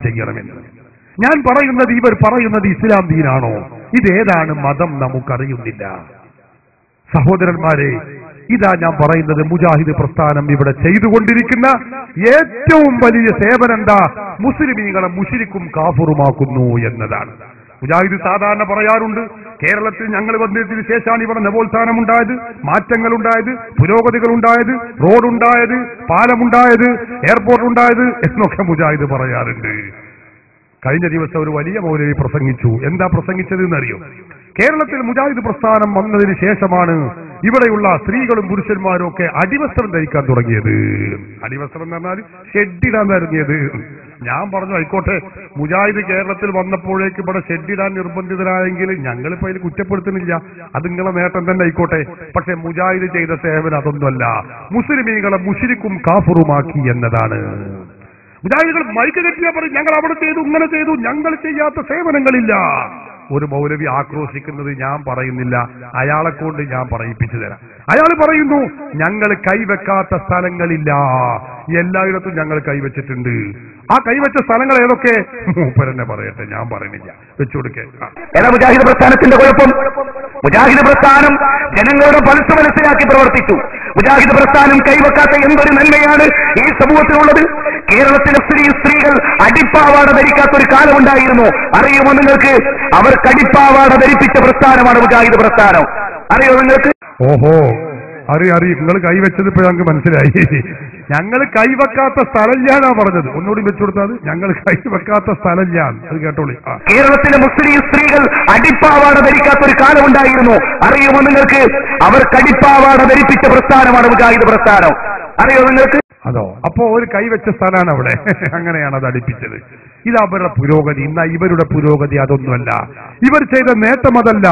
ചെയ്യണമെന്ന്. ഞാൻ പറയുന്നത് ഇവർ പറയുന്നത് ഇസ്ലാം ദീനാണോ? ഇതേതാണ് മതം നമുക്കറിയുന്നില്ല. സഹോദരന്മാരെ, ഇതാ ഞാൻ പറയുന്നത്, മുജാഹിദ് പ്രസ്ഥാനം ഇവിടെ ചെയ്തുകൊണ്ടിരിക്കുന്ന ഏറ്റവും വലിയ സേവനം എന്താ? മുസ്ലിമീങ്ങളെ മുശ്രിക്കും കാഫറുമാക്കുന്നു എന്നതാണ്. മുജാഹിദ് സാധാരണ പറയാറുണ്ട്, കേരളത്തിൽ ഞങ്ങൾ വന്നതിന് ശേഷമാണ് ഇവിടെ നവോത്ഥാനം ഉണ്ടായത്, മാറ്റങ്ങൾ ഉണ്ടായത്, പുരോഗതികൾ ഉണ്ടായത്, റോഡുണ്ടായത്, പാലമുണ്ടായത്, എയർപോർട്ട് ഉണ്ടായത് എന്നൊക്കെ മുജാഹിദ് പറയാറുണ്ട്. കഴിഞ്ഞ ദിവസം ഒരു വലിയ മൗലവി പ്രസംഗിച്ചു. എന്താ പ്രസംഗിച്ചത് എന്നറിയോ? കേരളത്തിൽ മുജാഹിദ് പ്രസ്ഥാനം വന്നതിന് ശേഷമാണ് ഇവിടെയുള്ള സ്ത്രീകളും പുരുഷന്മാരും ഒക്കെ അടിവസ്ത്രം ധരിക്കാൻ തുടങ്ങിയത്. അടിവസ്ത്രം എന്ന് പറഞ്ഞാൽ ഷെഡിടാൻ തുടങ്ങിയത്. ഞാൻ പറഞ്ഞു, ആയിക്കോട്ടെ, മുജാഹിദ് കേരളത്തിൽ വന്നപ്പോഴേക്ക് ഇവിടെ ഷെഡിടാൻ നിർബന്ധിതരായെങ്കിൽ ഞങ്ങളിപ്പോ അതിൽ കുറ്റപ്പെടുത്തുന്നില്ല, അത് നിങ്ങളെ നേട്ടം തന്നെ ആയിക്കോട്ടെ. പക്ഷെ മുജാഹിദ് ചെയ്ത സേവനം അതൊന്നുമല്ല, മുസ്ലിമീങ്ങളെ മുശ്രിക്കും കാഫറുമാക്കി എന്നതാണ്. മുജാഹിദുകൾ മൈക്ക് കെട്ടിയാ പറയും, ഞങ്ങൾ അവിടെ ചെയ്തു, ഇങ്ങനെ ചെയ്തു, ഞങ്ങൾ ചെയ്യാത്ത സേവനങ്ങളില്ല. ഒരു മൗലവി ആക്രോശിക്കുന്നത് ഞാൻ പറയുന്നില്ല, അയാളെ കൊണ്ട് ഞാൻ പറയിപ്പിച്ചു തരാം. അയാൾ പറയുന്നു, ഞങ്ങൾ കൈവെക്കാത്ത സ്ഥലങ്ങളില്ല, എല്ലായിടത്തും ഞങ്ങൾ കൈവച്ചിട്ടുണ്ട്. ആ കൈവച്ച സ്ഥലങ്ങൾ ഏതൊക്കെ? മൂപ്പരെന്നെ പറയട്ടെ, ഞാൻ പറയുന്നില്ല, വെച്ചുകൊടുക്കേ. ഏതാ മുജാഹിദ് പ്രസ്ഥാനത്തിന്റെ കുഴപ്പം? മുജാഹിദ് പ്രസ്ഥാനം ജനങ്ങളുടെ മനസ്സ് മനസ്സിലാക്കി പ്രവർത്തിച്ചു. മുജാഹിദ് പ്രസ്ഥാനം കൈവെക്കാത്ത എന്തൊരു നന്മയാണ് ഈ സമൂഹത്തിനുള്ളത്? കേരളത്തിലെ സ്ത്രീകൾ അടിപ്പാവാട ധരിക്കാത്തൊരു കാലമുണ്ടായിരുന്നു. അറിയുമോ നിങ്ങൾക്ക്? അവർ കടിപ്പാവാട ധരിപ്പിച്ച പ്രസ്ഥാനമാണ് മുജാഹിദ് പ്രസ്ഥാനം. അറിയോ നിങ്ങൾക്ക്? ഓഹോ, അറിയും. നിങ്ങൾ കൈവച്ചത് ഇപ്പൊ ഞങ്ങൾക്ക് മനസ്സിലായി. ഞങ്ങൾ കൈവെക്കാത്ത സ്ഥലം ഞാനാ പറഞ്ഞത്. ഒന്നുകൂടി വെച്ചുകൊടുത്താൽ, ഞങ്ങൾ കൈവെക്കാത്ത സ്ഥലം ഞാൻ. അത് കേട്ടോളി. കേരളത്തിലെ മുസ്ലിം സ്ത്രീകൾ അടിപ്പാവാട ധരിക്കാത്തൊരു കാലമുണ്ടായിരുന്നു. അറിയുമോ നിങ്ങൾക്ക്? അവർ കടിപ്പാവാട ധരിപ്പിച്ച പ്രസ്ഥാനമാണ് മുജാഹിദ് പ്രസ്ഥാനം. അറിയോ നിങ്ങൾക്ക്? അതോ, അപ്പോ ഒരു കൈവച്ച സ്ഥലമാണ് അവിടെ. അങ്ങനെയാണ് അത് അടിപ്പിച്ചത്. ഇത് അവരുടെ പുരോഗതി. ഇന്ന ഇവരുടെ പുരോഗതി അതൊന്നുമല്ല. ഇവർ ചെയ്ത നേട്ടം അതല്ല,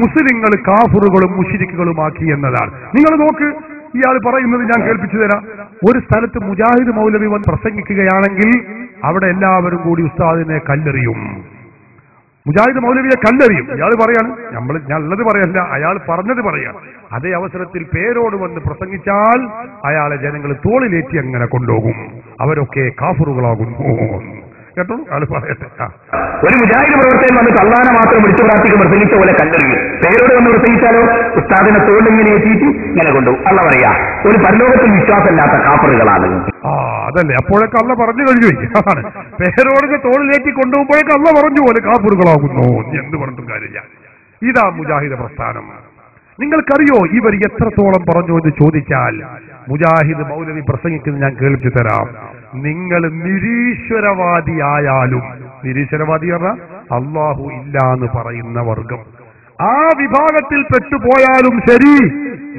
മുസ്ലിങ്ങൾ കാഫറുകളും മുശ്രിക്കുകളുമാക്കി എന്നതാണ്. നിങ്ങൾ നോക്ക്, ഇയാൾ പറയുന്നത് ഞാൻ കേൾപ്പിച്ചു തരാം. ഒരു സ്ഥലത്ത് മുജാഹിദ് മൗലവി വന്ന് പ്രസംഗിക്കുകയാണെങ്കിൽ അവിടെ എല്ലാവരും കൂടി ഉസ്താദിനെ കല്ലെറിയും. മുജാഹിദ് മൗലവിയെ കല്ലെറിയും. ഇയാൾ പറയാണ്, ഞാൻ ഉള്ളത് പറയല്ല, അയാൾ പറഞ്ഞത് പറയാണ്. അതേ അവസരത്തിൽ പേരോട് വന്ന് പ്രസംഗിച്ചാൽ അയാളെ ജനങ്ങൾ തോളിലേറ്റി അങ്ങനെ കൊണ്ടുപോകും. അവരൊക്കെ കാഫറുകളാകുന്നു. കേട്ടോ, അയാൾ പറയട്ടെ. ഒരു മുജാഹിദ് പ്രവർത്തകൻ വന്നിട്ട് അള്ളാനെ മാത്രം വിളിച്ചു പ്രാർത്ഥിക്കും പ്രസംഗിച്ച പോലെ കല്ലെറിയും. പേരോട് വന്ന് പ്രസംഗിച്ചാലോ ഉസ്താദിനെ തോളിങ്ങനെ എത്തിയിട്ട് ഇങ്ങനെ കൊണ്ടുപോകും. അള്ള പറയാ, ഒരു പരലോകത്തിൽ വിശ്വാസമില്ലാത്ത കാഫറുകളാണ്. അതല്ലേ, അപ്പോഴൊക്കെ അള്ള പറഞ്ഞു കഴിഞ്ഞു. പേരോടിന്റെ തോളിലേറ്റി കൊണ്ടുപോകുമ്പോഴേക്ക് അള്ള പറഞ്ഞു പോലെ കാഫറുകളാകുന്നു. എന്ത് പറഞ്ഞിട്ടും കാര്യമില്ല. ഇതാ മുജാഹിദ് പ്രസ്ഥാനം. നിങ്ങൾക്കറിയോ ഇവർ എത്രത്തോളം പറഞ്ഞു എന്ന് ചോദിച്ചാൽ, മുജാഹിദ് മൗലവി പ്രസംഗിക്കുന്നത് ഞാൻ കേൾപ്പിച്ചു തരാം. നിങ്ങൾ നിരീശ്വരവാദിയായാലും, നിരീശ്വരവാദി പറഞ്ഞാൽ അള്ളാഹു ഇല്ല എന്ന് പറയുന്ന വർഗം, ആ വിഭാഗത്തിൽ പെട്ടുപോയാലും ശരി,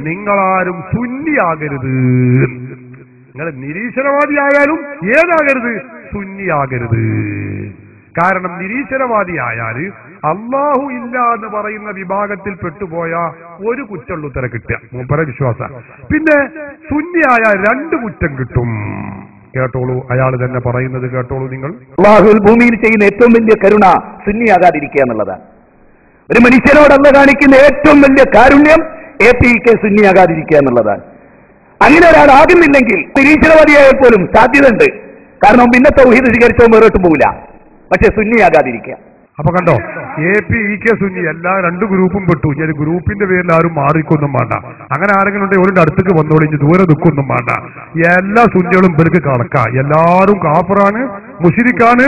നിങ്ങളാരും സുന്നിയാകരുത്. നിങ്ങൾ നിരീശ്വരവാദിയായാലും ഏതാകരുത്? സുന്നിയാകരുത്. കാരണം നിരീശ്വരവാദിയായാൽ അള്ളാഹു ഇല്ല എന്ന് പറയുന്ന വിഭാഗത്തിൽ പെട്ടുപോയ ഒരു കുറ്റമുള്ള ഉത്തരം കിട്ടുക, മൂപ്പര വിശ്വാസ. പിന്നെ സുന്നിയായ 2 കുറ്റം കിട്ടും. കേട്ടോളൂ, അയാൾ തന്നെ പറയുന്നത് കേട്ടോളൂ നിങ്ങൾ. അള്ളാഹുൽ ഭൂമിയിൽ ചെയ്യുന്ന ഏറ്റവും വലിയ കരുണ സുന്നിയാകാതിരിക്കുക എന്നുള്ളതാണ്. ഒരു മനുഷ്യനോട് അല്ല കാണിക്കുന്ന ഏറ്റവും വലിയ കാരുണ്യം APK സുന്നിയാകാതിരിക്കുക എന്നുള്ളതാണ്. അങ്ങനെ ഒരാളാകുന്നില്ലെങ്കിൽ നിരീശ്വരവാദിയായാൽ പോലും സാധ്യതയുണ്ട്. കാരണം പിന്നെ തൗഹീദ് സ്വീകരിച്ചോ വേറോട്ടും പോകില്ല. പക്ഷെ സുന്നിയാകാതിരിക്കുക. അപ്പൊ കണ്ടോ, APK സുന്നി എല്ലാ 2 ഗ്രൂപ്പും പെട്ടു. ഞാൻ ഗ്രൂപ്പിന്റെ പേരിൽ ആരും മാറിക്കൊന്നും വേണ്ട. അങ്ങനെ ആരെങ്കിലും ഉണ്ടെങ്കിൽ ഓരോന്റെ അടുത്തേക്ക് വന്നോളിഞ്ഞ് ദൂരെ നിൽക്കൊന്നും വേണ്ട. എല്ലാ സുന്നികളും ഇവർക്ക് കണക്കാ. എല്ലാവരും കാഫറാണ്, മുശ്രിക്കാണ്.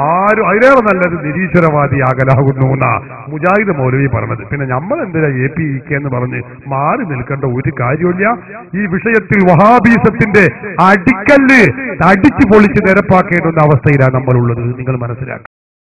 ആരും അതിലേറെ നല്ലത് നിരീശ്വരവാദിയാകലാകുന്നു എന്നാ മുജാഹിദ് മൗലവി പറഞ്ഞത്. പിന്നെ നമ്മൾ എന്തിനാ APK എന്ന് പറഞ്ഞ് മാറി നിൽക്കേണ്ട ഒരു കാര്യമില്ല. ഈ വിഷയത്തിൽ വഹാബീസത്തിന്റെ അടിക്കല്ല് അടിച്ചു പൊളിച്ച് നിരപ്പാക്കേണ്ടുന്ന അവസ്ഥയിലാണ് നമ്മളുള്ളത്. നിങ്ങൾ മനസ്സിലാക്കുക.